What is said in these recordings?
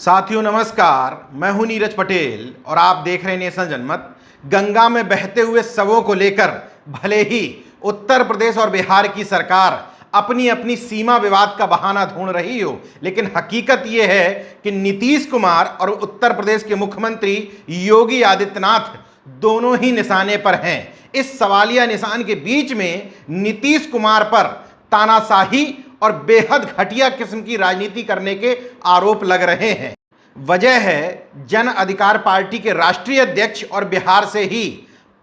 साथियों नमस्कार, मैं हूं नीरज पटेल और आप देख रहे हैं नेशन जनमत। गंगा में बहते हुए शवों को लेकर भले ही उत्तर प्रदेश और बिहार की सरकार अपनी अपनी सीमा विवाद का बहाना ढूंढ रही हो, लेकिन हकीकत यह है कि नीतीश कुमार और उत्तर प्रदेश के मुख्यमंत्री योगी आदित्यनाथ दोनों ही निशाने पर हैं। इस सवालिया निशान के बीच में नीतीश कुमार पर तानाशाही और बेहद घटिया किस्म की राजनीति करने के आरोप लग रहे हैं। वजह है जन अधिकार पार्टी के राष्ट्रीय अध्यक्ष और बिहार से ही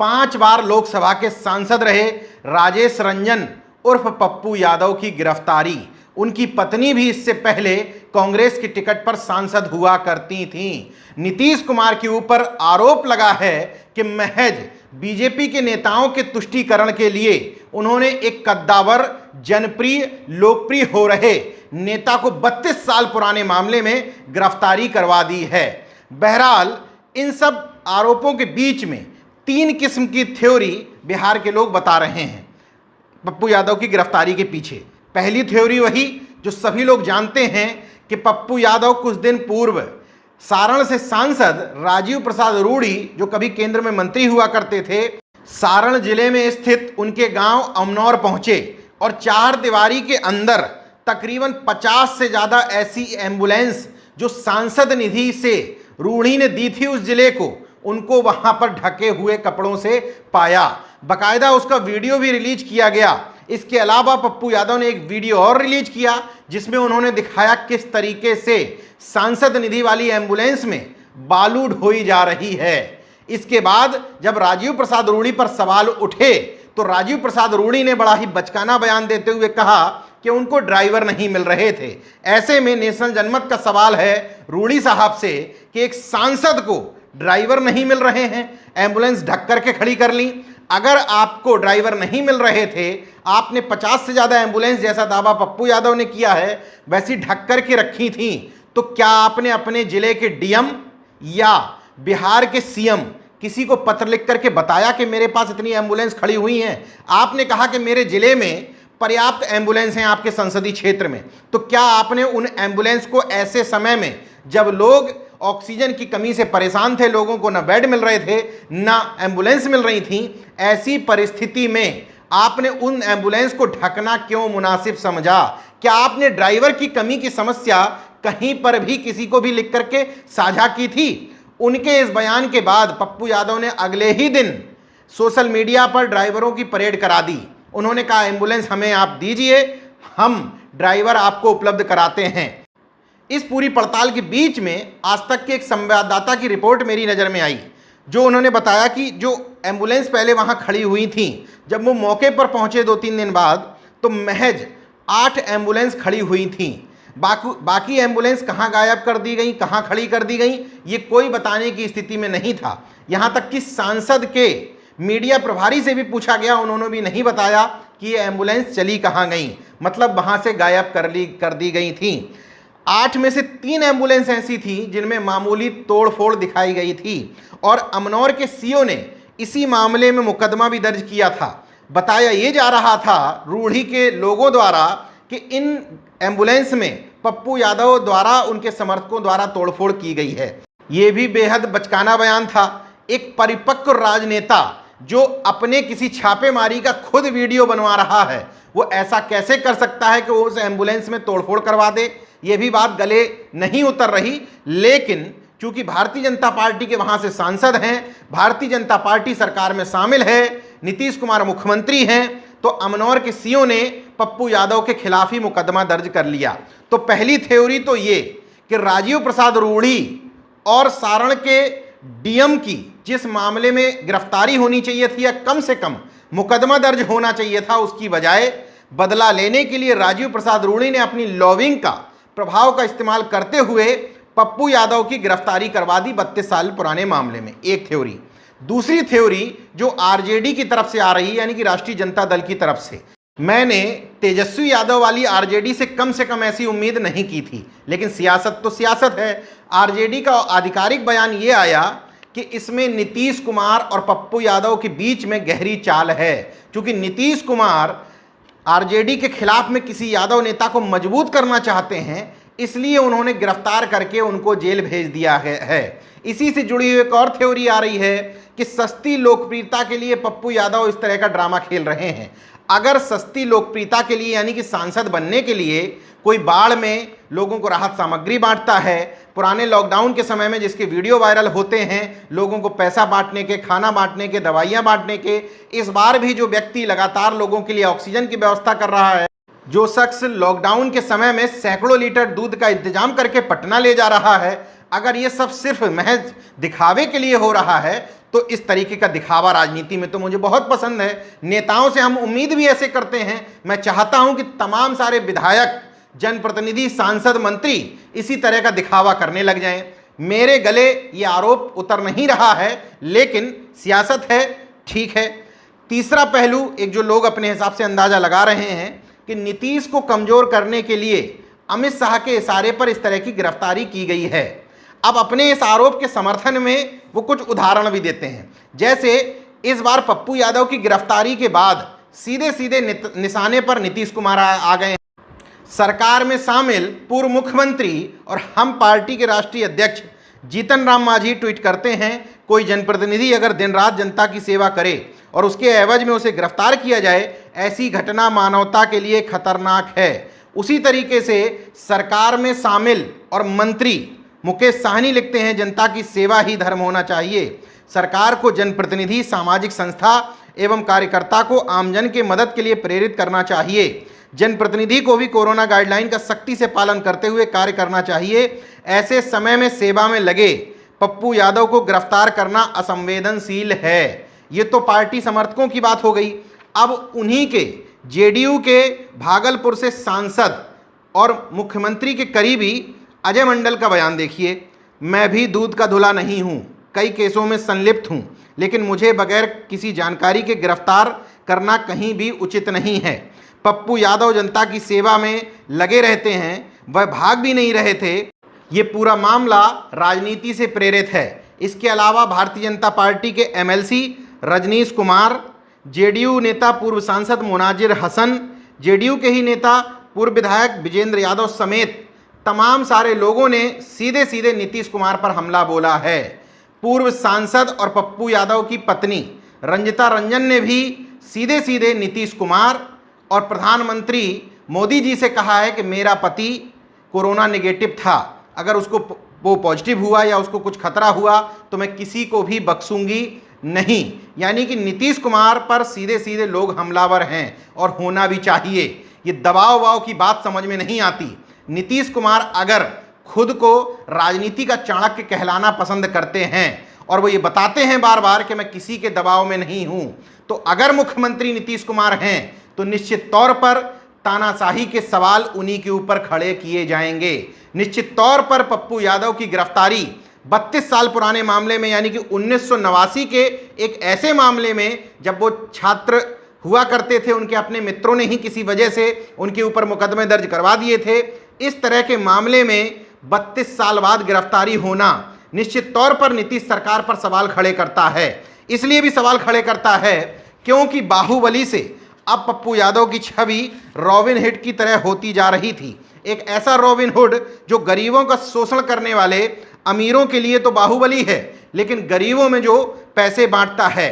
5 बार लोकसभा के सांसद रहे राजेश रंजन उर्फ पप्पू यादव की गिरफ्तारी। उनकी पत्नी भी इससे पहले कांग्रेस की टिकट पर सांसद हुआ करती थीं। नीतीश कुमार के ऊपर आरोप लगा है कि महज बीजेपी के नेताओं के तुष्टीकरण के लिए उन्होंने एक कद्दावर, जनप्रिय, लोकप्रिय हो रहे नेता को 32 साल पुराने मामले में गिरफ्तारी करवा दी है। बहरहाल इन सब आरोपों के बीच में 3 किस्म की थ्योरी बिहार के लोग बता रहे हैं पप्पू यादव की गिरफ्तारी के पीछे। पहली थ्योरी वही जो सभी लोग जानते हैं कि पप्पू यादव कुछ दिन पूर्व सारण से सांसद राजीव प्रसाद रूड़ी, जो कभी केंद्र में मंत्री हुआ करते थे, सारण जिले में स्थित उनके गांव अमनौर पहुंचे और 4 दीवारी के अंदर तकरीबन 50 से ज़्यादा ऐसी एम्बुलेंस जो सांसद निधि से रूड़ी ने दी थी उस जिले को, उनको वहां पर ढके हुए कपड़ों से पाया। बाकायदा उसका वीडियो भी रिलीज किया गया। इसके अलावा पप्पू यादव ने एक वीडियो और रिलीज किया जिसमें उन्होंने दिखाया किस तरीके से सांसद निधि वाली एम्बुलेंस में बालू ढोई जा रही है। इसके बाद जब राजीव प्रसाद रूड़ी पर सवाल उठे तो राजीव प्रसाद रूड़ी ने बड़ा ही बचकाना बयान देते हुए कहा कि उनको ड्राइवर नहीं मिल रहे थे। ऐसे में नेशनल जनमत का सवाल है रूड़ी साहब से कि एक सांसद को ड्राइवर नहीं मिल रहे हैं, एम्बुलेंस ढक करके खड़ी कर ली। अगर आपको ड्राइवर नहीं मिल रहे थे, आपने 50 से ज़्यादा एम्बुलेंस जैसा दावा पप्पू यादव ने किया है वैसी ढक कर के रखी थी, तो क्या आपने अपने जिले के डीएम या बिहार के सीएम किसी को पत्र लिख करके बताया कि मेरे पास इतनी एम्बुलेंस खड़ी हुई हैं? आपने कहा कि मेरे जिले में पर्याप्त एम्बुलेंस हैं आपके संसदीय क्षेत्र में, तो क्या आपने उन एम्बुलेंस को ऐसे समय में जब लोग ऑक्सीजन की कमी से परेशान थे, लोगों को ना बेड मिल रहे थे ना एम्बुलेंस मिल रही थी, ऐसी परिस्थिति में आपने उन एम्बुलेंस को ढकना क्यों मुनासिब समझा? क्या आपने ड्राइवर की कमी की समस्या कहीं पर भी किसी को भी लिख करके साझा की थी? उनके इस बयान के बाद पप्पू यादव ने अगले ही दिन सोशल मीडिया पर ड्राइवरों की परेड करा दी। उन्होंने कहा एम्बुलेंस हमें आप दीजिए, हम ड्राइवर आपको उपलब्ध कराते हैं। इस पूरी पड़ताल के बीच में आज तक के एक संवाददाता की रिपोर्ट मेरी नज़र में आई, जो उन्होंने बताया कि जो एम्बुलेंस पहले वहां खड़ी हुई थी, जब वो मौके पर पहुंचे 2-3 दिन बाद, तो महज 8 एम्बुलेंस खड़ी हुई थी। बाकी एम्बुलेंस कहां गायब कर दी गई, कहां खड़ी कर दी गई, ये कोई बताने की स्थिति में नहीं था। यहां तक कि सांसद के मीडिया प्रभारी से भी पूछा गया, उन्होंने भी नहीं बताया कि ये एम्बुलेंस चली कहां गई, मतलब वहां से गायब कर दी गई थी। 8 में से 3 एम्बुलेंस ऐसी थी जिनमें मामूली तोड़फोड़ दिखाई गई थी और अमनौर के सीओ ने इसी मामले में मुकदमा भी दर्ज किया था। बताया ये जा रहा था रूढ़ी के लोगों द्वारा कि इन एम्बुलेंस में पप्पू यादव द्वारा, उनके समर्थकों द्वारा तोड़फोड़ की गई है। ये भी बेहद बचकाना बयान था। एक परिपक्व राजनेता जो अपने किसी छापेमारी का खुद वीडियो बनवा रहा है, वो ऐसा कैसे कर सकता है कि वो उस एम्बुलेंस में तोड़फोड़ करवा दे? ये भी बात गले नहीं उतर रही। लेकिन चूंकि भारतीय जनता पार्टी के वहां से सांसद हैं, भारतीय जनता पार्टी सरकार में शामिल है, नीतीश कुमार मुख्यमंत्री हैं, तो अमनौर के सीओ ने पप्पू यादव के खिलाफ ही मुकदमा दर्ज कर लिया। तो पहली थ्योरी तो ये कि राजीव प्रसाद रूड़ी और सारण के डीएम की जिस मामले में गिरफ्तारी होनी चाहिए थी या कम से कम मुकदमा दर्ज होना चाहिए था, उसकी बजाय बदला लेने के लिए राजीव प्रसाद रूड़ी ने अपनी लॉबिंग का प्रभाव का इस्तेमाल करते हुए पप्पू यादव की गिरफ्तारी करवा दी 32 साल पुराने मामले में। एक थ्योरी। दूसरी थ्योरी जो आरजेडी की तरफ से आ रही है, यानी कि राष्ट्रीय जनता दल की तरफ से, मैंने तेजस्वी यादव वाली आरजेडी से कम ऐसी उम्मीद नहीं की थी, लेकिन सियासत तो सियासत है। आरजेडी का आधिकारिक बयान ये आया कि इसमें नीतीश कुमार और पप्पू यादव के बीच में गहरी चाल है, क्योंकि नीतीश कुमार आरजेडी के खिलाफ में किसी यादव नेता को मजबूत करना चाहते हैं, इसलिए उन्होंने गिरफ्तार करके उनको जेल भेज दिया है। इसी से जुड़ी हुई एक और थ्योरी आ रही है कि सस्ती लोकप्रियता के लिए पप्पू यादव इस तरह का ड्रामा खेल रहे हैं। अगर सस्ती लोकप्रियता के लिए यानी कि सांसद बनने के लिए कोई बाढ़ में लोगों को राहत सामग्री बांटता है, पुराने लॉकडाउन के समय में जिसके वीडियो वायरल होते हैं लोगों को पैसा बांटने के, खाना बांटने के, दवाइयां बांटने के, इस बार भी जो व्यक्ति लगातार लोगों के लिए ऑक्सीजन की व्यवस्था कर रहा है, जो शख्स लॉकडाउन के समय में सैकड़ों लीटर दूध का इंतजाम करके पटना ले जा रहा है, अगर ये सब सिर्फ महज दिखावे के लिए हो रहा है तो इस तरीके का दिखावा राजनीति में तो मुझे बहुत पसंद है। नेताओं से हम उम्मीद भी ऐसे करते हैं। मैं चाहता हूं कि तमाम सारे विधायक, जनप्रतिनिधि, सांसद, मंत्री इसी तरह का दिखावा करने लग जाएं। मेरे गले ये आरोप उतर नहीं रहा है, लेकिन सियासत है, ठीक है। तीसरा पहलू, एक जो लोग अपने हिसाब से अंदाजा लगा रहे हैं कि नीतीश को कमजोर करने के लिए अमित शाह के इशारे पर इस तरह की गिरफ्तारी की गई है। अब अपने इस आरोप के समर्थन में वो कुछ उदाहरण भी देते हैं। जैसे इस बार पप्पू यादव की गिरफ्तारी के बाद सीधे सीधे निशाने पर नीतीश कुमार आ गए हैं। सरकार में शामिल पूर्व मुख्यमंत्री और हम पार्टी के राष्ट्रीय अध्यक्ष जीतन राम मांझी ट्वीट करते हैं, कोई जनप्रतिनिधि अगर दिन रात जनता की सेवा करे और उसके एवज में उसे गिरफ्तार किया जाए, ऐसी घटना मानवता के लिए खतरनाक है। उसी तरीके से सरकार में शामिल और मंत्री मुकेश साहनी लिखते हैं, जनता की सेवा ही धर्म होना चाहिए। सरकार को जनप्रतिनिधि, सामाजिक संस्था एवं कार्यकर्ता को आमजन के मदद के लिए प्रेरित करना चाहिए। जनप्रतिनिधि को भी कोरोना गाइडलाइन का सख्ती से पालन करते हुए कार्य करना चाहिए। ऐसे समय में सेवा में लगे पप्पू यादव को गिरफ्तार करना असंवेदनशील है। ये तो पार्टी समर्थकों की बात हो गई। अब उन्हीं के जेडीयू के भागलपुर से सांसद और मुख्यमंत्री के करीबी अजय मंडल का बयान देखिए। मैं भी दूध का धुला नहीं हूँ, कई केसों में संलिप्त हूँ, लेकिन मुझे बगैर किसी जानकारी के गिरफ्तार करना कहीं भी उचित नहीं है। पप्पू यादव जनता की सेवा में लगे रहते हैं, वह भाग भी नहीं रहे थे। ये पूरा मामला राजनीति से प्रेरित है। इसके अलावा भारतीय जनता पार्टी के एमएलसी रजनीश कुमार, जेडीयू नेता पूर्व सांसद मोनाजिर हसन, जेडीयू के ही नेता पूर्व विधायक विजेंद्र यादव समेत तमाम सारे लोगों ने सीधे सीधे नीतीश कुमार पर हमला बोला है। पूर्व सांसद और पप्पू यादव की पत्नी रंजिता रंजन ने भी सीधे सीधे नीतीश कुमार और प्रधानमंत्री मोदी जी से कहा है कि मेरा पति कोरोना नेगेटिव था, अगर उसको वो पॉजिटिव हुआ या उसको कुछ खतरा हुआ तो मैं किसी को भी बख्शूंगी नहीं। यानी कि नीतीश कुमार पर सीधे सीधे लोग हमलावर हैं और होना भी चाहिए। ये दबाव वबाव की बात समझ में नहीं आती। नीतीश कुमार अगर खुद को राजनीति का चाणक्य कहलाना पसंद करते हैं और वो ये बताते हैं बार बार कि मैं किसी के दबाव में नहीं हूं, तो अगर मुख्यमंत्री नीतीश कुमार हैं तो निश्चित तौर पर तानाशाही के सवाल उन्हीं के ऊपर खड़े किए जाएंगे। निश्चित तौर पर पप्पू यादव की गिरफ्तारी 32 साल पुराने मामले में, यानी कि 1989 के एक ऐसे मामले में जब वो छात्र हुआ करते थे, उनके अपने मित्रों ने ही किसी वजह से उनके ऊपर मुकदमे दर्ज करवा दिए थे। इस तरह के मामले में 32 साल बाद गिरफ्तारी होना निश्चित तौर पर नीतीश सरकार पर सवाल खड़े करता है। इसलिए भी सवाल खड़े करता है क्योंकि बाहुबली से अब पप्पू यादव की छवि रॉबिन हुड की तरह होती जा रही थी। एक ऐसा रॉबिन हुड जो गरीबों का शोषण करने वाले, अमीरों के लिए तो बाहुबली है लेकिन गरीबों में जो पैसे बांटता है।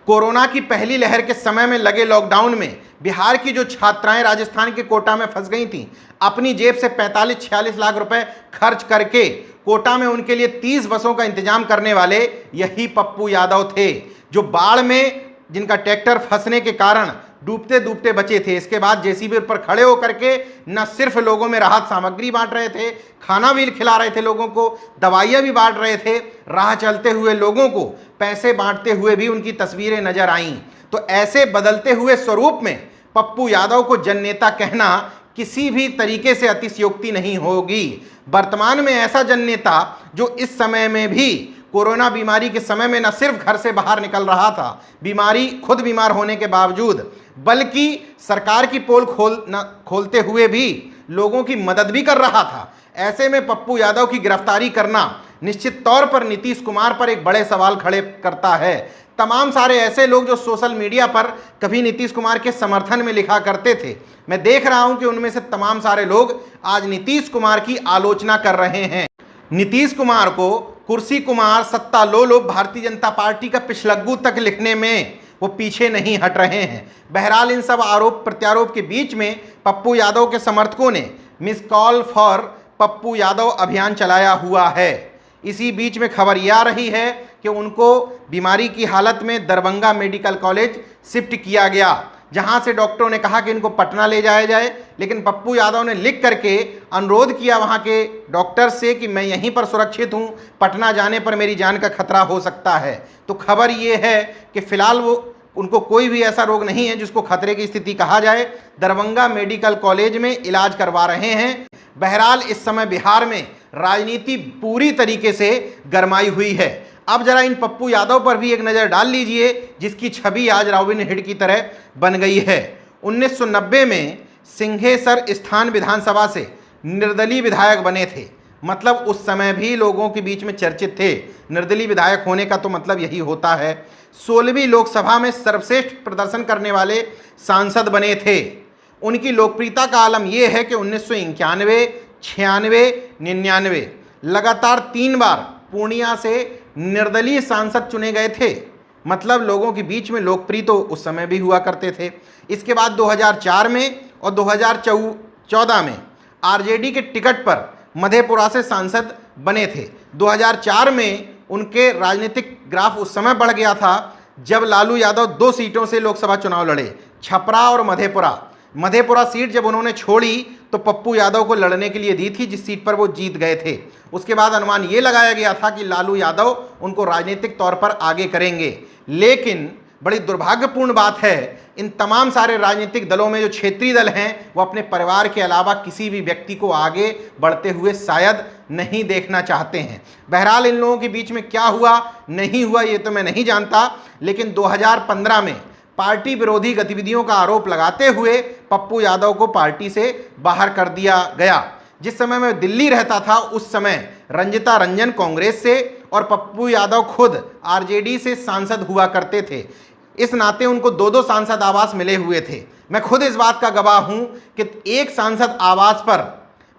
कोरोना की पहली लहर के समय में लगे लॉकडाउन में बिहार की जो छात्राएं राजस्थान के कोटा में फंस गई थीं, अपनी जेब से 45-46 लाख रुपए खर्च करके कोटा में उनके लिए 30 बसों का इंतजाम करने वाले यही पप्पू यादव थे, जो बाढ़ में जिनका ट्रैक्टर फंसने के कारण डूबते डूबते बचे थे। इसके बाद जेसीबी पर खड़े होकर के न सिर्फ लोगों में राहत सामग्री बांट रहे थे, खाना भी खिला रहे थे लोगों को, दवाइयाँ भी बांट रहे थे, राह चलते हुए लोगों को पैसे बांटते हुए भी उनकी तस्वीरें नजर आईं। तो ऐसे बदलते हुए स्वरूप में पप्पू यादव को जननेता कहना किसी भी तरीके से अतिशयोक्ति नहीं होगी। वर्तमान में ऐसा जननेता जो इस समय में भी कोरोना बीमारी के समय में न सिर्फ घर से बाहर निकल रहा था, बीमारी खुद बीमार होने के बावजूद, बल्कि सरकार की पोल खोलते हुए भी लोगों की मदद भी कर रहा था। ऐसे में पप्पू यादव की गिरफ्तारी करना निश्चित तौर पर नीतीश कुमार पर एक बड़े सवाल खड़े करता है। तमाम सारे ऐसे लोग जो सोशल मीडिया पर कभी नीतीश कुमार के समर्थन में लिखा करते थे, मैं देख रहा हूं कि उनमें से तमाम सारे लोग आज नीतीश कुमार की आलोचना कर रहे हैं। नीतीश कुमार को कुर्सी कुमार, सत्ता लोलो, भारतीय जनता पार्टी का पिछलग्गू तक लिखने में वो पीछे नहीं हट रहे हैं। बहरहाल इन सब आरोप प्रत्यारोप के बीच में पप्पू यादव के समर्थकों ने miss call for Pappu Yadav अभियान चलाया हुआ है। इसी बीच में खबर यह आ रही है कि उनको बीमारी की हालत में दरभंगा मेडिकल कॉलेज शिफ्ट किया गया, जहां से डॉक्टरों ने कहा कि इनको पटना ले जाया जाए, लेकिन पप्पू यादव ने लिख करके अनुरोध किया वहां के डॉक्टर से कि मैं यहीं पर सुरक्षित हूं, पटना जाने पर मेरी जान का खतरा हो सकता है। तो खबर ये है कि फिलहाल उनको कोई भी ऐसा रोग नहीं है जिसको खतरे की स्थिति कहा जाए। दरभंगा मेडिकल कॉलेज में इलाज करवा रहे हैं। बहरहाल इस समय बिहार में राजनीति पूरी तरीके से गरमाई हुई है। अब जरा इन पप्पू यादव पर भी एक नज़र डाल लीजिए, जिसकी छवि आज रॉबिन हुड की तरह बन गई है। 1990 में सिंहेश्वर स्थान विधानसभा से निर्दलीय विधायक बने थे, मतलब उस समय भी लोगों के बीच में चर्चित थे। निर्दलीय विधायक होने का तो मतलब यही होता है। 16वीं लोकसभा में सर्वश्रेष्ठ प्रदर्शन करने वाले सांसद बने थे। उनकी लोकप्रियता का आलम यह है कि 1991, 96, 99 लगातार 3 बार पूर्णिया से निर्दलीय सांसद चुने गए थे। मतलब लोगों के बीच में लोकप्रिय तो उस समय भी हुआ करते थे। इसके बाद 2004 में और 2014 में आरजेडी के टिकट पर मधेपुरा से सांसद बने थे। 2004 में उनके राजनीतिक ग्राफ उस समय बढ़ गया था जब लालू यादव 2 सीटों से लोकसभा चुनाव लड़े, छपरा और मधेपुरा सीट जब उन्होंने छोड़ी तो पप्पू यादव को लड़ने के लिए दी थी, जिस सीट पर वो जीत गए थे। उसके बाद अनुमान ये लगाया गया था कि लालू यादव उनको राजनीतिक तौर पर आगे करेंगे, लेकिन बड़ी दुर्भाग्यपूर्ण बात है, इन तमाम सारे राजनीतिक दलों में जो क्षेत्रीय दल हैं वो अपने परिवार के अलावा किसी भी व्यक्ति को आगे बढ़ते हुए शायद नहीं देखना चाहते हैं। बहरहाल इन लोगों के बीच में क्या हुआ नहीं हुआ ये तो मैं नहीं जानता, लेकिन 2015 में पार्टी विरोधी गतिविधियों का आरोप लगाते हुए पप्पू यादव को पार्टी से बाहर कर दिया गया। जिस समय मैं दिल्ली रहता था उस समय रंजिता रंजन कांग्रेस से और पप्पू यादव खुद आरजेडी से सांसद हुआ करते थे। इस नाते उनको 2-2 सांसद आवास मिले हुए थे। मैं खुद इस बात का गवाह हूं कि एक सांसद आवास पर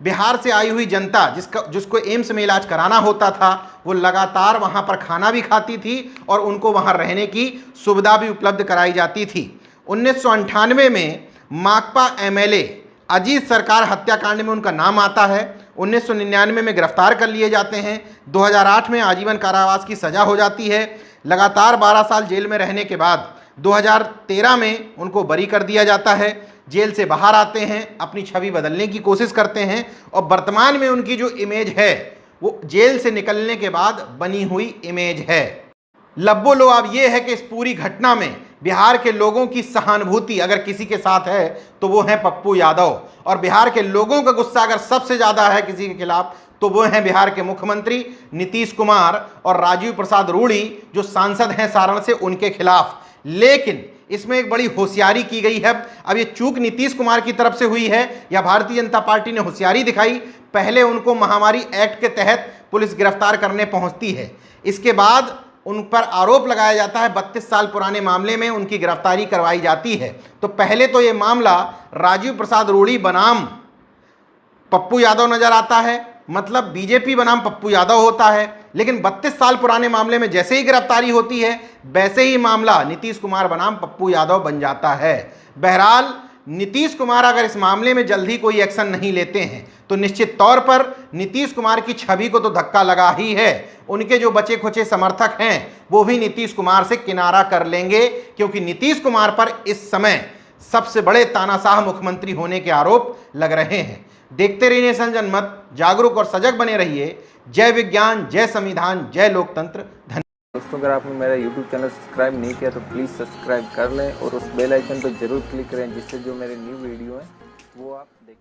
बिहार से आई हुई जनता जिसको एम्स में इलाज कराना होता था, वो लगातार वहां पर खाना भी खाती थी और उनको वहां रहने की सुविधा भी उपलब्ध कराई जाती थी। 1998 में माकपा एमएलए अजीत सरकार हत्याकांड में उनका नाम आता है। 1999 में गिरफ्तार कर लिए जाते हैं। 2008 में आजीवन कारावास की सजा हो जाती है। लगातार 12 साल जेल में रहने के बाद 2013 में उनको बरी कर दिया जाता है। जेल से बाहर आते हैं, अपनी छवि बदलने की कोशिश करते हैं और वर्तमान में उनकी जो इमेज है वो जेल से निकलने के बाद बनी हुई इमेज है। लब्बो लो अब ये है कि इस पूरी घटना में बिहार के लोगों की सहानुभूति अगर किसी के साथ है तो वो है पप्पू यादव, और बिहार के लोगों का गुस्सा अगर सबसे ज़्यादा है किसी के खिलाफ तो वो हैं बिहार के मुख्यमंत्री नीतीश कुमार और राजीव प्रसाद रूड़ी जो सांसद हैं सारण से, उनके खिलाफ। लेकिन इसमें एक बड़ी होशियारी की गई है। अब ये चूक नीतीश कुमार की तरफ से हुई है या भारतीय जनता पार्टी ने होशियारी दिखाई? पहले उनको महामारी एक्ट के तहत पुलिस गिरफ्तार करने पहुंचती है, इसके बाद उन पर आरोप लगाया जाता है, 32 साल पुराने मामले में उनकी गिरफ्तारी करवाई जाती है। तो पहले तो ये मामला राजीव प्रसाद रूड़ी बनाम पप्पू यादव नजर आता है, मतलब बीजेपी बनाम पप्पू यादव होता है। लेकिन 32 साल पुराने मामले में जैसे ही गिरफ्तारी होती है वैसे ही मामला नीतीश कुमार बनाम पप्पू यादव बन जाता है। बहरहाल नीतीश कुमार अगर इस मामले में जल्दी कोई एक्शन नहीं लेते हैं तो निश्चित तौर पर नीतीश कुमार की छवि को तो धक्का लगा ही है। उनके जो बचे खुचे समर्थक हैं वो भी नीतीश कुमार से किनारा कर लेंगे, क्योंकि नीतीश कुमार पर इस समय सबसे बड़े तानाशाह मुख्यमंत्री होने के आरोप लग रहे हैं। देखते रहिए नेशन जनमत, जागरूक और सजग बने रहिए। जय विज्ञान, जय संविधान, जय लोकतंत्र। धन्यवाद दोस्तों, अगर आपने मेरा YouTube चैनल सब्सक्राइब नहीं किया तो प्लीज़ सब्सक्राइब कर लें और उस बेल आइकन पर जरूर क्लिक करें, जिससे जो मेरे न्यू वीडियो हैं वो आप देखें।